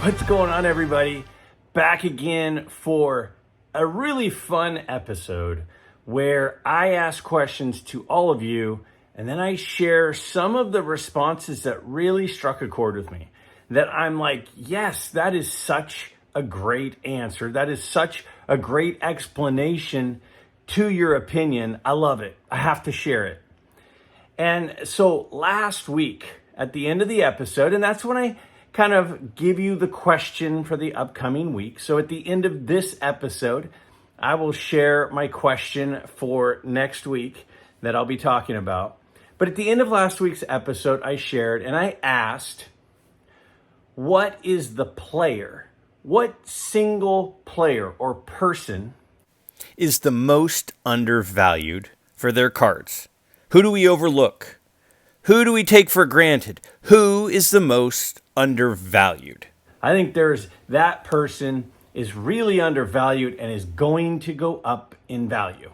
What's going on, everybody? Back again for a really fun episode where I ask questions to all of you and then I share some of the responses that really struck a chord with me. That I'm like, yes, that is such a great answer. That is such a great explanation to your opinion. I love it. I have to share it. And so last week at the end of the episode, and that's when I kind of give you the question for the upcoming week. So at the end of this episode, I will share my question for next week that I'll be talking about. But at the end of last week's episode, I shared and I asked, what is the player? What single player or person is the most undervalued for their cards? Who do we overlook? Who do we take for granted? Who is the most undervalued? I think that person is really undervalued and is going to go up in value.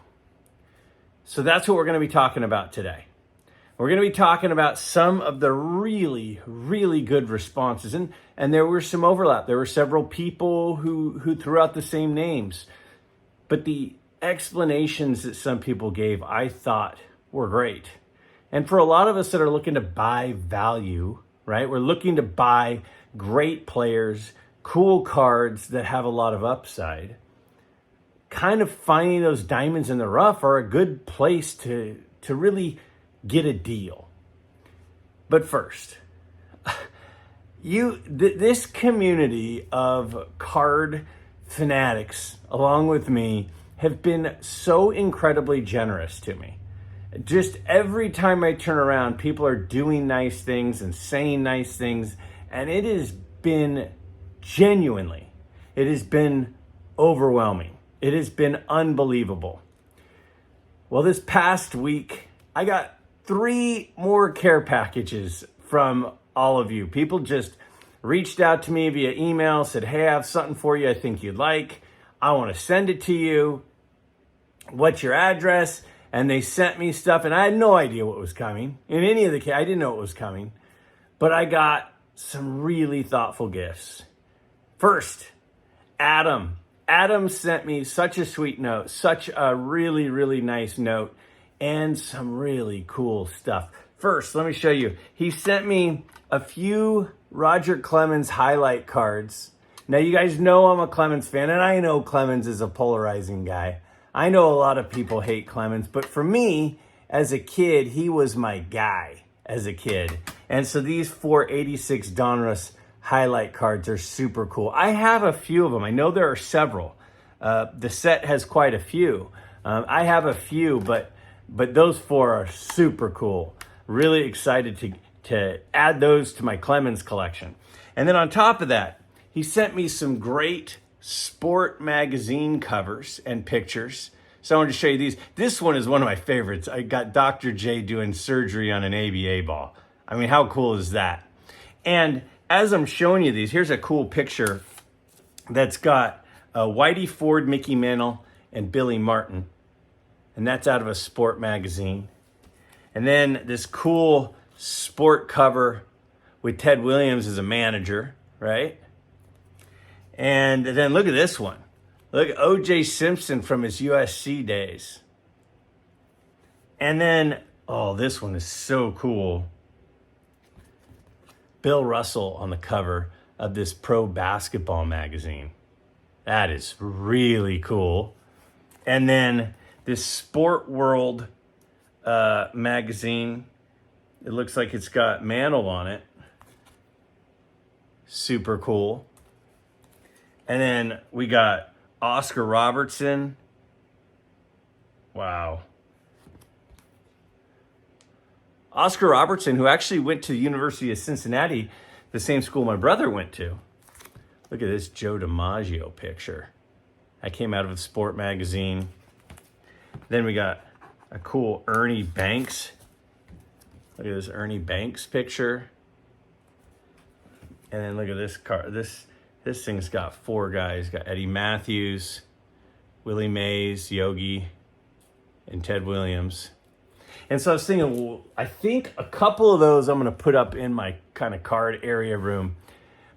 So that's what we're going to be talking about today. We're going to be talking about some of the really, really good responses. And there were some overlap. There were several people who threw out the same names. But the explanations that some people gave, I thought were great. And for a lot of us that are looking to buy value, right? We're looking to buy great players, cool cards that have a lot of upside. Kind of finding those diamonds in the rough are a good place to really get a deal. But first, this community of card fanatics, along with me, have been so incredibly generous to me. Just every time I turn around, people are doing nice things and saying nice things. And it has been genuinely, it has been overwhelming. It has been unbelievable. Well, this past week, I got 3 more care packages from all of you. People just reached out to me via email, said, hey, I have something for you I think you'd like. I want to send it to you. What's your address? And they sent me stuff, and I had no idea what was coming. In any of the case, I didn't know what was coming. But I got some really thoughtful gifts. First, Adam. Adam sent me such a sweet note, such a really, really nice note, and some really cool stuff. First, let me show you. He sent me a few Roger Clemens highlight cards. Now, you guys know I'm a Clemens fan, and I know Clemens is a polarizing guy. I know a lot of people hate Clemens, but for me, as a kid, he was my guy as a kid. And so these 486 Donruss highlight cards are super cool. I have a few of them. I know there are several. The set has quite a few. I have a few, but those 4 are super cool. Really excited to add those to my Clemens collection. And then on top of that, he sent me some great sport magazine covers and pictures. So I wanted to show you these. This one is one of my favorites. I got Dr. J doing surgery on an ABA ball. I mean, how cool is that? And as I'm showing you these, here's a cool picture that's got Whitey Ford, Mickey Mantle, and Billy Martin. And that's out of a sport magazine. And then this cool sport cover with Ted Williams as a manager, right? And then look at this one. Look at O.J. Simpson from his USC days. And then, oh, this one is so cool. Bill Russell on the cover of this pro basketball magazine. That is really cool. And then this Sport World magazine. It looks like it's got Mantle on it. Super cool. And then we got Oscar Robertson. Wow. Oscar Robertson, who actually went to the University of Cincinnati, the same school my brother went to. Look at this Joe DiMaggio picture. That came out of a sport magazine. Then we got a cool Ernie Banks. Look at this Ernie Banks picture. And then look at this car. This thing's got 4 guys. Got Eddie Matthews, Willie Mays, Yogi, and Ted Williams. And so I was thinking, well, I think a couple of those I'm going to put up in my kind of card area room.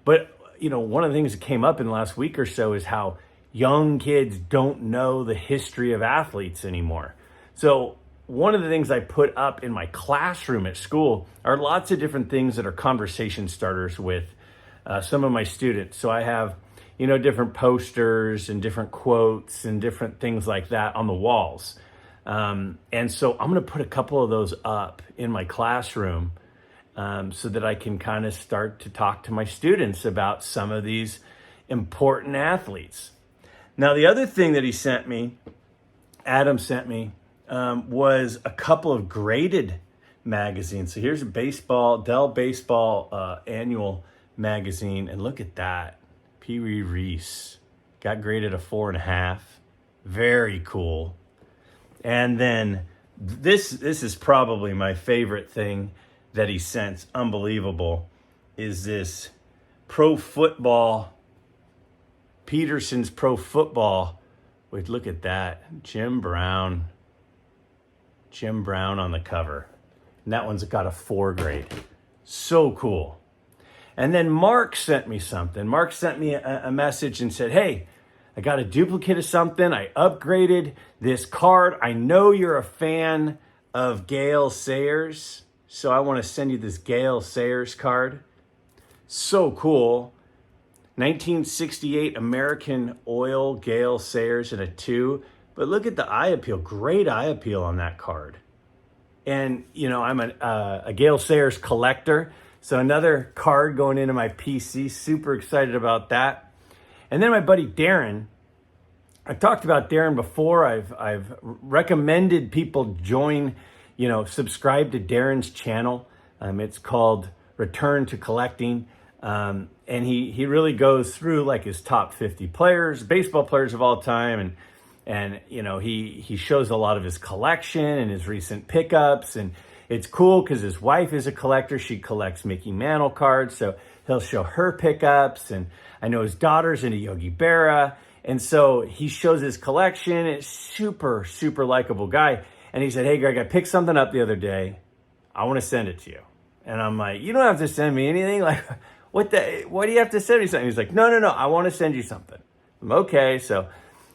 But one of the things that came up in the last week or so is how young kids don't know the history of athletes anymore. So one of the things I put up in my classroom at school are lots of different things that are conversation starters with some of my students. So I have, different posters and different quotes and different things like that on the walls. And so I'm going to put a couple of those up in my classroom so that I can kind of start to talk to my students about some of these important athletes. Now, the other thing that Adam sent me, was a couple of graded magazines. So here's a Dell Baseball annual magazine, and look at that. Pee Wee Reese got graded a 4.5. Very cool. And then this is probably my favorite thing that he sent. Unbelievable. Is this Pro Football, Peterson's Pro Football. Wait, look at that. Jim Brown on the cover. And that one's got a 4 grade. So cool. And then Mark sent me something. Mark sent me a message and said, hey, I got a duplicate of something. I upgraded this card. I know you're a fan of Gale Sayers, so I want to send you this Gale Sayers card. So cool. 1968 American Oil Gale Sayers in a 2. But look at the eye appeal. Great eye appeal on that card. And, I'm a Gale Sayers collector. So another card going into my PC. Super excited about that. And then my buddy Darren. I've talked about Darren before. I've recommended people subscribe to Darren's channel. It's called Return to Collecting. And he really goes through like his top 50 players, baseball players of all time. And he shows a lot of his collection and his recent pickups. And it's cool because his wife is a collector. She collects Mickey Mantle cards. So he'll show her pickups. And I know his daughter's into Yogi Berra. And so he shows his collection. It's super, super likable guy. And he said, hey, Greg, I picked something up the other day. I want to send it to you. And I'm like, you don't have to send me anything. Like, what do you have to send me something? He's like, no, I want to send you something. I'm okay. So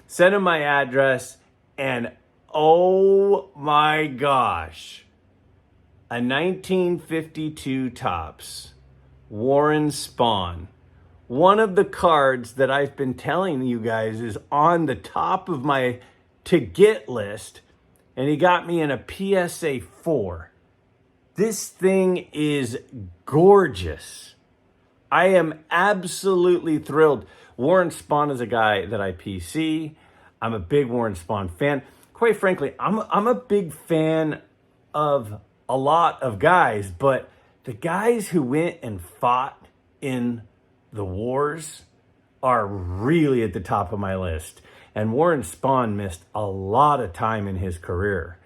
send him my address. And oh my gosh, a 1952 Topps Warren Spahn. One of the cards that I've been telling you guys is on the top of my to-get list. And he got me in a PSA 4. This thing is gorgeous. I am absolutely thrilled. Warren Spahn is a guy that I PC. I'm a big Warren Spahn fan. Quite frankly, I'm a big fan of a lot of guys, but the guys who went and fought in the wars are really at the top of my list. And Warren Spahn missed a lot of time in his career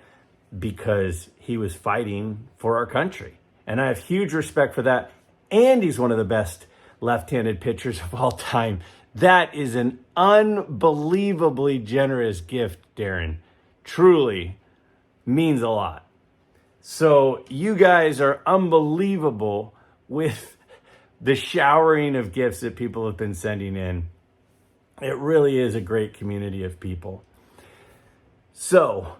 because he was fighting for our country. And I have huge respect for that. And he's one of the best left-handed pitchers of all time. That is an unbelievably generous gift, Darren. Truly means a lot. So you guys are unbelievable with the showering of gifts that people have been sending in. It really is a great community of people. So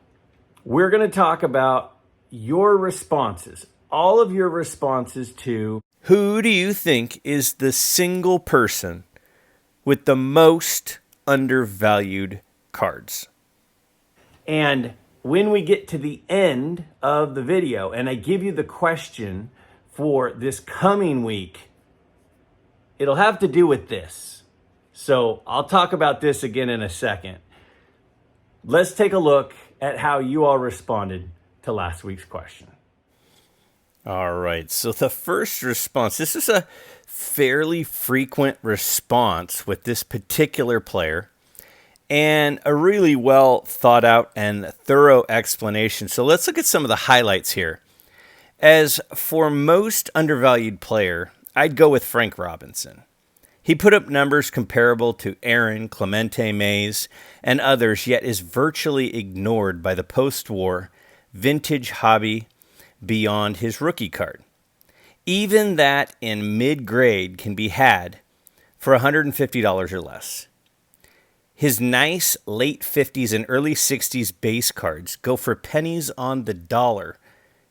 we're going to talk about your responses, all of your responses to who do you think is the single person with the most undervalued cards? And when we get to the end of the video and I give you the question for this coming week, it'll have to do with this. So I'll talk about this again in a second. Let's take a look at how you all responded to last week's question. All right, so the first response, this is a fairly frequent response with this particular player and a really well thought out and thorough explanation. So let's look at some of the highlights here. As for most undervalued player, I'd go with Frank Robinson. He put up numbers comparable to Aaron, Clemente Mays, and others, yet is virtually ignored by the post-war vintage hobby beyond his rookie card. Even that in mid-grade can be had, for $150 or less. His nice late 50s and early 60s base cards go for pennies on the dollar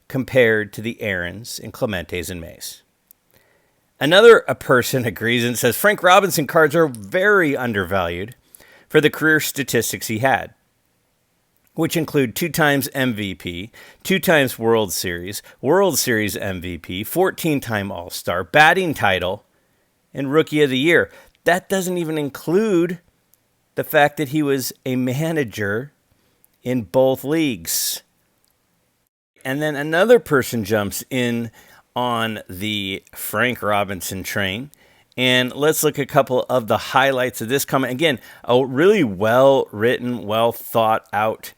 compared to the Aarons and Clementes and Mays. Another person agrees and says Frank Robinson cards are very undervalued for the career statistics he had, which include 2 times MVP, 2 times World Series MVP, 14-time All-Star, batting title, and Rookie of the Year. That doesn't even include the fact that he was a manager in both leagues. And then another person jumps in on the Frank Robinson train. And let's look at a couple of the highlights of this comment. Again, a really well-written, well-thought-out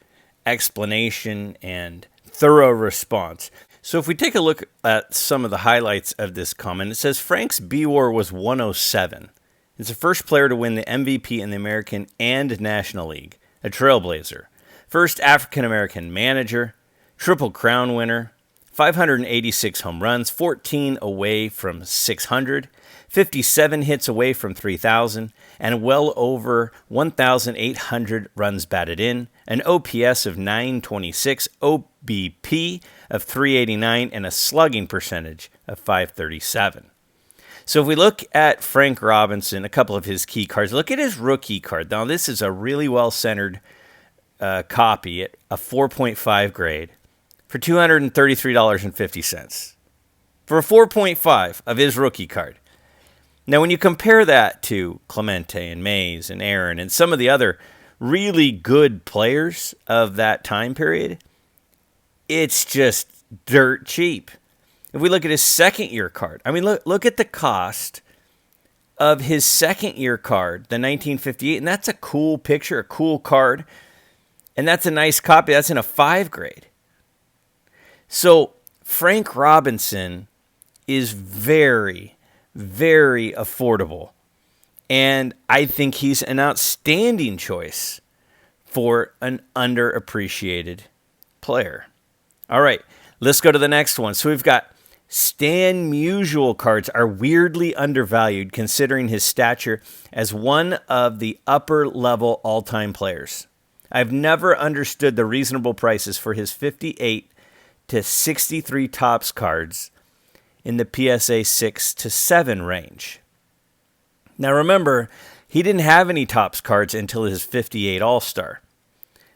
explanation and thorough response. So if we take a look at some of the highlights of this comment, it says Frank's B-WAR was 107. He's the first player to win the MVP in the American and National League, a trailblazer. First African-American manager, Triple Crown winner, 586 home runs, 14 away from 600, 57 hits away from 3,000, and well over 1,800 runs batted in, an OPS of 926, OBP of 389, and a slugging percentage of 537. So if we look at Frank Robinson, a couple of his key cards, look at his rookie card. Now, this is a really well-centered copy at a 4.5 grade for $233.50 for a 4.5 of his rookie card. Now, when you compare that to Clemente and Mays and Aaron and some of the other really good players of that time period, it's just dirt cheap. If we look at his second-year card, I mean, look at the cost of his second-year card, the 1958, and that's a cool picture, a cool card, and that's a nice copy. That's in a 5 grade. So Frank Robinson is very, very affordable, and I think he's an outstanding choice for an underappreciated player. All right, let's go to the next one. So we've got Stan Musial cards are weirdly undervalued considering his stature as one of the upper-level all-time players. I've never understood the reasonable prices for his 58 to 63 Topps cards in the PSA 6 to 7 range. Now remember, he didn't have any Topps cards until his 58 All-Star.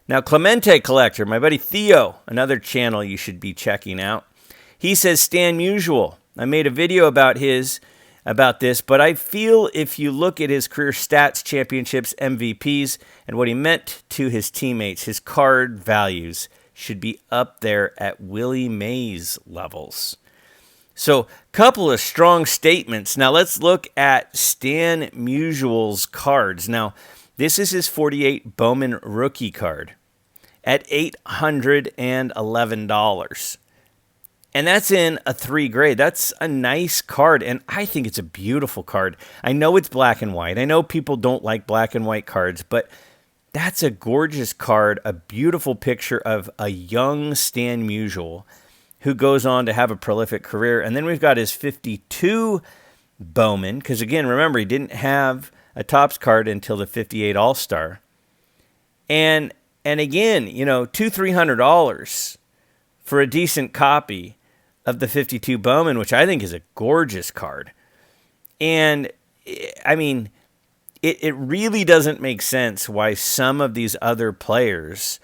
Now Clemente Collector, my buddy Theo, another channel you should be checking out, he says Stan Musial. I made a video about this, but I feel if you look at his career stats, championships, MVPs, and what he meant to his teammates, his card values should be up there at Willie Mays levels. So, a couple of strong statements. Now, let's look at Stan Musial's cards. Now, this is his 48 Bowman rookie card at $811. And that's in a 3 grade. That's a nice card, and I think it's a beautiful card. I know it's black and white. I know people don't like black and white cards, but that's a gorgeous card, a beautiful picture of a young Stan Musial who goes on to have a prolific career. And then we've got his 52 Bowman, because again, remember, he didn't have a Topps card until the 58 All-Star. And again, $200-$300 for a decent copy of the 52 Bowman, which I think is a gorgeous card. And, I mean, it really doesn't make sense why some of these other players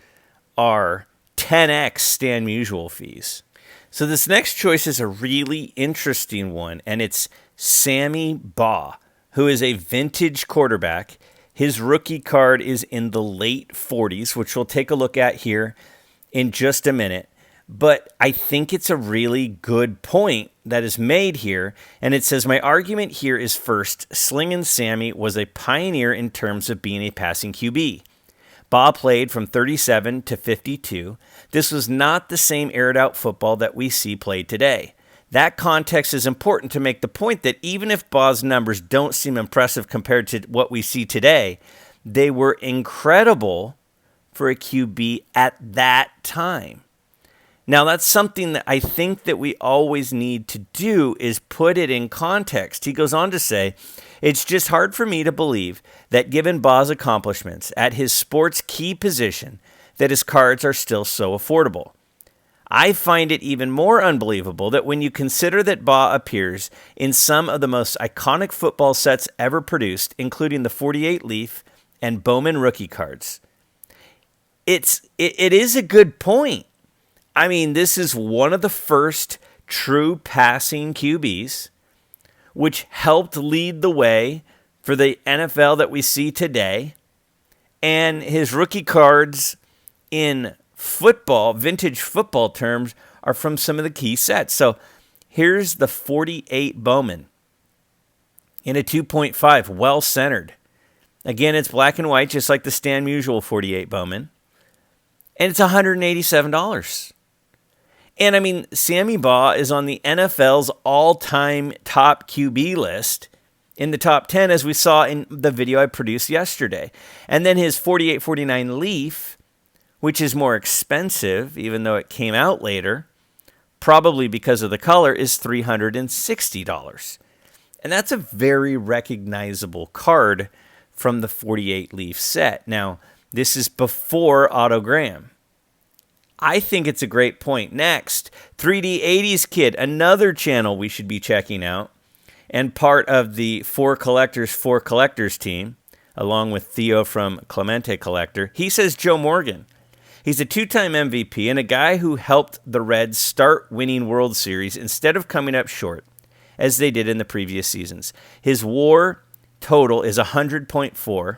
are 10x Stan Musial fees. So this next choice is a really interesting one, and it's Sammy Baugh, who is a vintage quarterback. His rookie card is in the late 40s, which we'll take a look at here in just a minute. But I think it's a really good point that is made here. And it says, my argument here is first, Slingin' Sammy was a pioneer in terms of being a passing QB. Baugh played from 37 to 52. This was not the same aired-out football that we see played today. That context is important to make the point that even if Baugh's numbers don't seem impressive compared to what we see today, they were incredible for a QB at that time. Now, that's something that I think that we always need to do is put it in context. He goes on to say, it's just hard for me to believe that given Ba's accomplishments at his sport's key position, that his cards are still so affordable. I find it even more unbelievable that when you consider that Ba appears in some of the most iconic football sets ever produced, including the 48 Leaf and Bowman rookie cards. It is a good point. I mean, this is one of the first true passing QBs, which helped lead the way for the NFL that we see today. And his rookie cards in football, vintage football terms, are from some of the key sets. So here's the 48 Bowman in a 2.5, well-centered. Again, it's black and white, just like the Stan Musial 48 Bowman. And it's $187. And I mean, Sammy Ba is on the NFL's all-time top QB list in the top 10, as we saw in the video I produced yesterday. And then his 48-49 Leaf, which is more expensive, even though it came out later, probably because of the color, is $360. And that's a very recognizable card from the 48 Leaf set. Now, this is before autogram. I think it's a great point. Next, 3D 80s Kid, another channel we should be checking out, and part of the For Collectors team, along with Theo from Clemente Collector. He says Joe Morgan. He's a two-time MVP and a guy who helped the Reds start winning World Series instead of coming up short, as they did in the previous seasons. His WAR total is 100.4,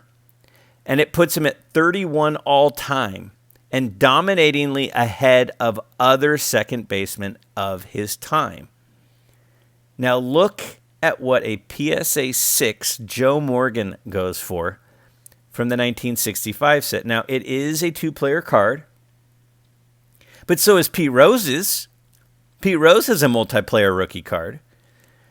and it puts him at 31 all-time and dominatingly ahead of other second basemen of his time. Now look at what a PSA 6 Joe Morgan goes for from the 1965 set. Now, it is a two-player card, but so is Pete Rose's. Pete Rose has a multiplayer rookie card.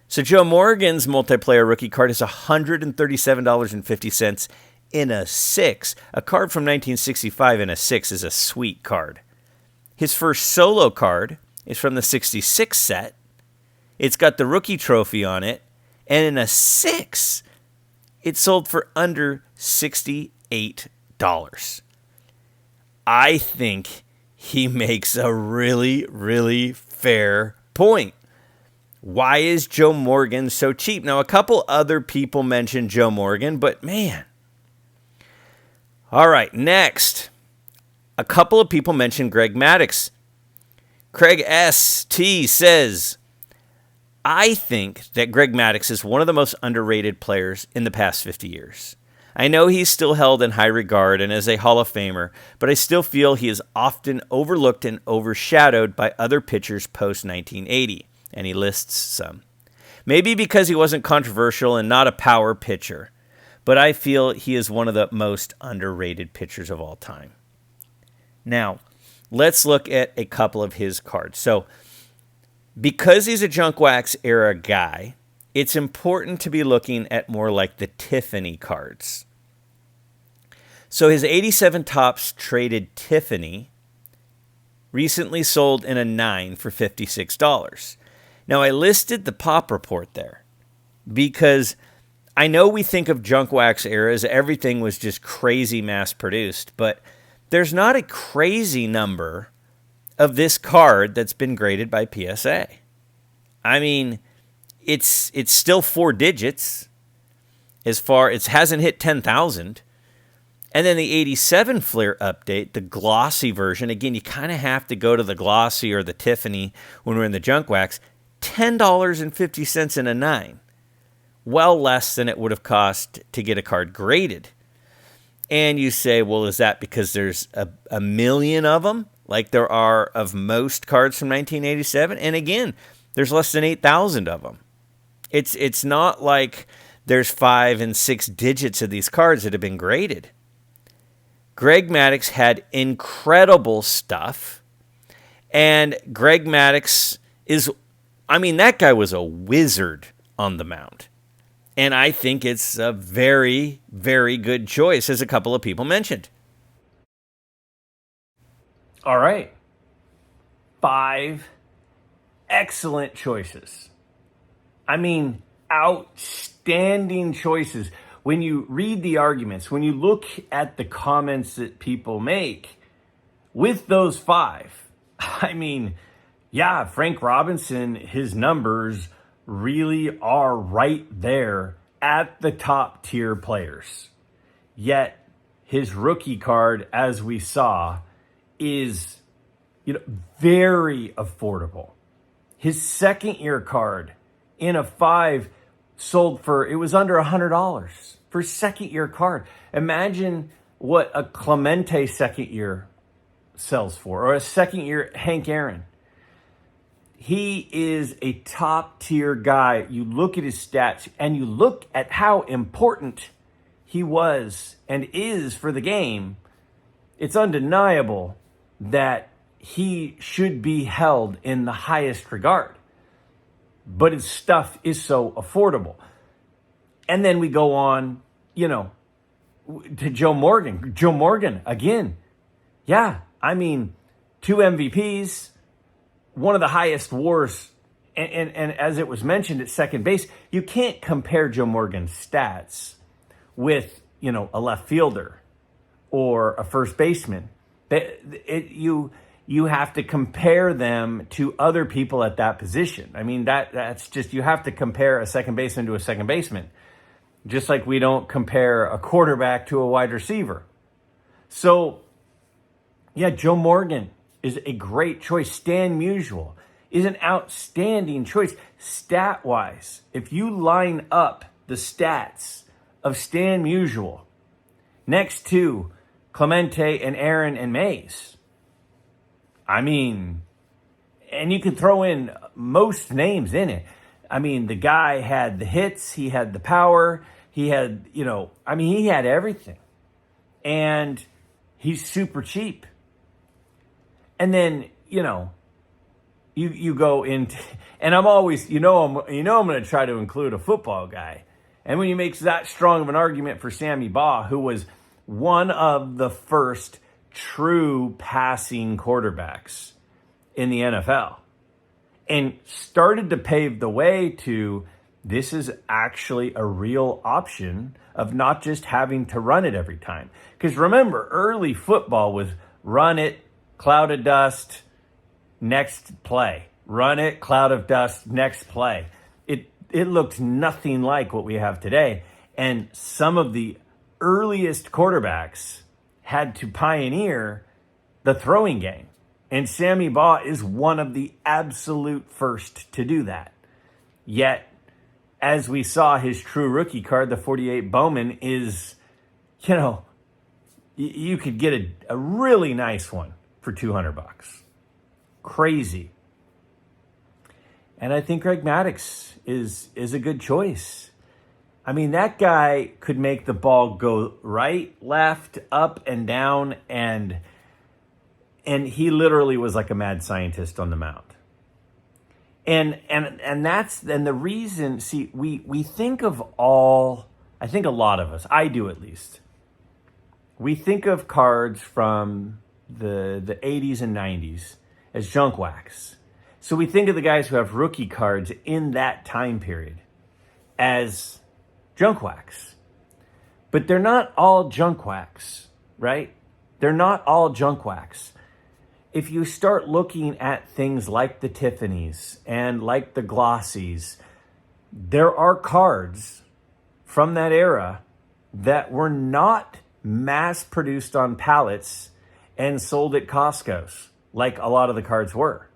So Joe Morgan's multiplayer rookie card is $137.50 in a 6. A card from 1965 in a 6 is a sweet card. His first solo card is from the 66 set. It's got the rookie trophy on it, and in a 6, it sold for under $68. I think he makes a really, really fair point. Why is Joe Morgan so cheap? Now, a couple other people mentioned Joe Morgan, but man. All right, next. A couple of people mentioned Greg Maddux. Craig S.T. says, I think that Greg Maddux is one of the most underrated players in the past 50 years. I know he's still held in high regard and is a Hall of Famer, but I still feel he is often overlooked and overshadowed by other pitchers post-1980, and he lists some. Maybe because he wasn't controversial and not a power pitcher, but I feel he is one of the most underrated pitchers of all time. Now, let's look at a couple of his cards. So, because he's a junk wax era guy, it's important to be looking at more like the Tiffany cards. So his 87 Topps traded Tiffany recently sold in a 9 for $56. Now I listed the pop report there because I know we think of junk wax era as everything was just crazy mass produced, but there's not a crazy number of this card that's been graded by PSA. I mean, it's still 4 digits as far, it hasn't hit 10,000. And then the 87 Fleer update, the glossy version, again, you kind of have to go to the glossy or the Tiffany when we're in the junk wax, $10.50 in a 9. Well less than it would have cost to get a card graded. And you say, well, is that because there's a million of them, like there are of most cards from 1987? And again, there's less than 8,000 of them. It's not like there's 5 and 6 digits of these cards that have been graded. Greg Maddux had incredible stuff. And Greg Maddux that guy was a wizard on the mound. And I think it's a very, very good choice, as a couple of people mentioned. All right. 5 excellent choices. I mean, outstanding choices. When you read the arguments, when you look at the comments that people make with those 5, I mean, yeah, Frank Robinson, his numbers really are right there at the top tier players. Yet his rookie card, as we saw, is very affordable. His second year card in a 5 sold for, it was under $100 for second year card. Imagine what a Clemente second year sells for, or a second year Hank Aaron. He is a top tier guy. You look at his stats and you look at how important he was and is for the game. It's undeniable that he should be held in the highest regard. But his stuff is so affordable. And then we go on, to Joe Morgan. Joe Morgan, again. Yeah, I mean, 2 MVPs, one of the highest WARs, and as it was mentioned at second base, you can't compare Joe Morgan's stats with, a left fielder or a first baseman. You have to compare them to other people at that position. I mean, that's just, you have to compare a second baseman to a second baseman. Just like we don't compare a quarterback to a wide receiver. So, yeah, Joe Morgan is a great choice. Stan Musial is an outstanding choice. Stat-wise, if you line up the stats of Stan Musial next to Clemente and Aaron and Mays, I mean, and you can throw in most names in it. I mean, the guy had the hits, he had the power, he had, he had everything. And he's super cheap. And then, you go into, and I'm always, I'm going to try to include a football guy. And when you make that strong of an argument for Sammy Baugh, who was one of the first true passing quarterbacks in the NFL, and started to pave the way to, this is actually a real option of not just having to run it every time. Because remember, early football was run it, cloud of dust, next play. Run it, cloud of dust, next play. It looked nothing like what we have today. And some of the earliest quarterbacks had to pioneer the throwing game. And Sammy Baugh is one of the absolute first to do that. Yet, as we saw, his true rookie card, the 48 Bowman, is, you could get a really nice one for $200. Crazy. And I think Greg Maddux is a good choice. I mean, that guy could make the ball go right, left, up, and down, and he literally was like a mad scientist on the mound. And the reason, see, we think of I think a lot of us, I do at least, we think of cards from the 80s and 90s as junk wax. So we think of the guys who have rookie cards in that time period as junk wax. But they're not all junk wax, right? They're not all junk wax. If you start looking at things like the Tiffany's and like the Glossies, there are cards from that era that were not mass produced on pallets and sold at Costco's like a lot of the cards were.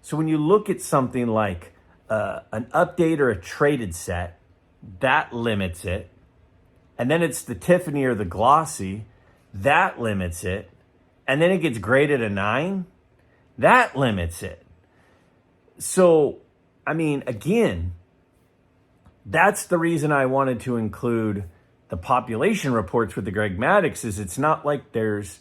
So when you look at something like an update or a traded set, that limits it. And then it's the Tiffany or the Glossy, that limits it. And then it gets graded a 9, that limits it. So, I mean, again, that's the reason I wanted to include the population reports with the Greg Maddux, is it's not like there's,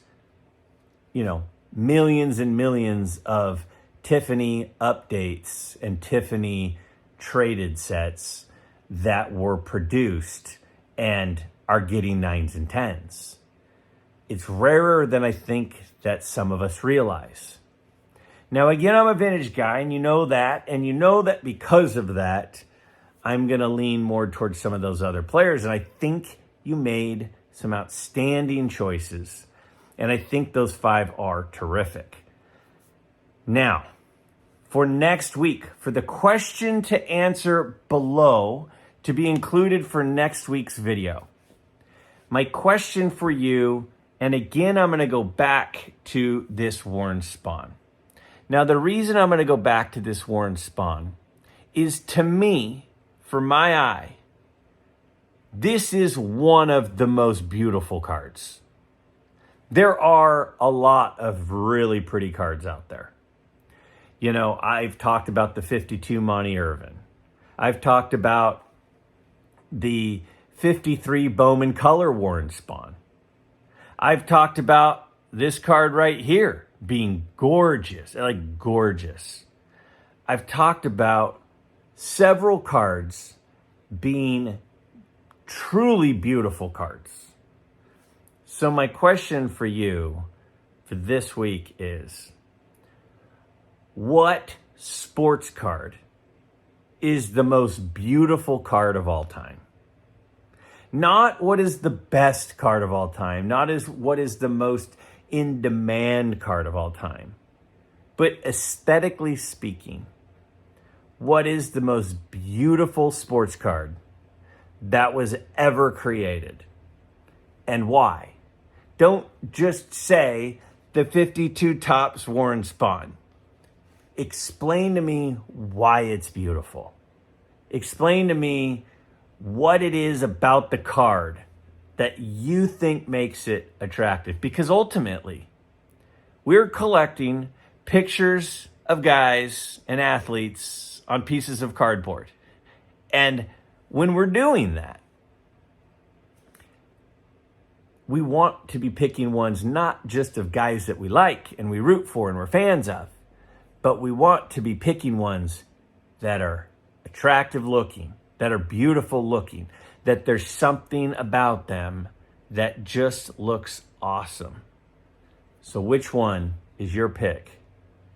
millions and millions of Tiffany updates and Tiffany traded sets that were produced and are getting 9s and 10s. It's rarer than I think that some of us realize. Now, again, I'm a vintage guy, and you know that. And you know that because of that, I'm going to lean more towards some of those other players. And I think you made some outstanding choices. And I think those 5 are terrific. Now, for next week, for the question to answer below to be included for next week's video, my question for you, and again, I'm going to go back to this Warren Spahn. Now, the reason I'm going to go back to this Warren Spahn is, to me, for my eye, this is one of the most beautiful cards. There are a lot of really pretty cards out there. You know, I've talked about the 52 Monty Irvin. I've talked about the 53 Bowman Color Warren Spahn. I've talked about this card right here being gorgeous, like gorgeous. I've talked about several cards being truly beautiful cards. So my question for you for this week is, what sports card is the most beautiful card of all time? Not what is the best card of all time, not as what is the most in-demand card of all time, but aesthetically speaking, what is the most beautiful sports card that was ever created, and why? Don't just say the 52 Topps Warren Spahn. Explain to me why it's beautiful. Explain to me what it is about the card that you think makes it attractive. Because ultimately, we're collecting pictures of guys and athletes on pieces of cardboard. And when we're doing that, we want to be picking ones not just of guys that we like and we root for and we're fans of, but we want to be picking ones that are attractive looking, that are beautiful looking, that there's something about them that just looks awesome. So which one is your pick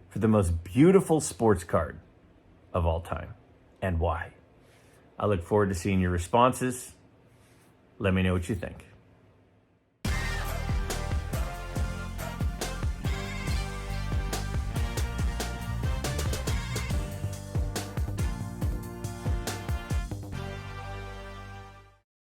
for the most beautiful sports card of all time, and why? I look forward to seeing your responses. Let me know what you think.